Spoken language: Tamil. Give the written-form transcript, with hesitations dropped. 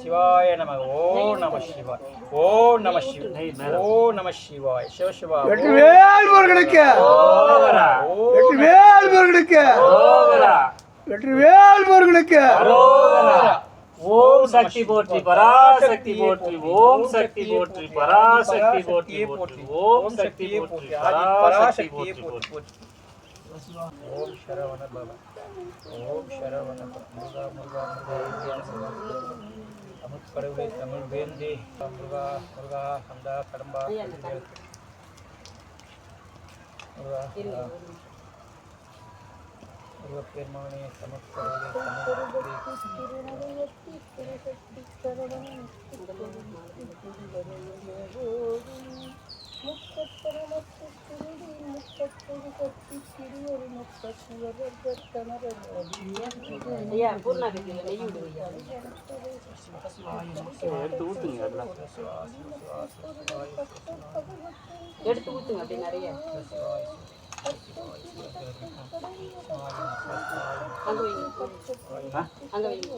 சிவாய நமக. ஓம் நம சிவாய். ஓம் நம சிவாய். ஓம் நம சிவாய். சிவசிவா. வெற்றிவேல் முருகனுக்கு. வெற்றிவேல் முருகனுக்கு. வெற்றிவேல் முருகனுக்கு. ஓம் சக்தி போற்றி பராசக்தி போற்றி. ஓம் சக்தி போற்றி பராசக்தி போற்றி போற்றி. ஓம் சக்தி போற்றி பராசக்தி போற்றி போற்றி. ஓம் சரவண பவ. ஓம் சரவண பவ. முருகா முருகா முருகா. தமிழ் கடவுளே தமிழ் வேந்தே. முருகா முருகா கந்தா கடம்பா முருகா முருகப்பெருமானே தமிழ் கடவுளே எடுத்து ஊத்துங்க அப்படி நிறைய. அங்க வைங்க, அங்க வைங்க.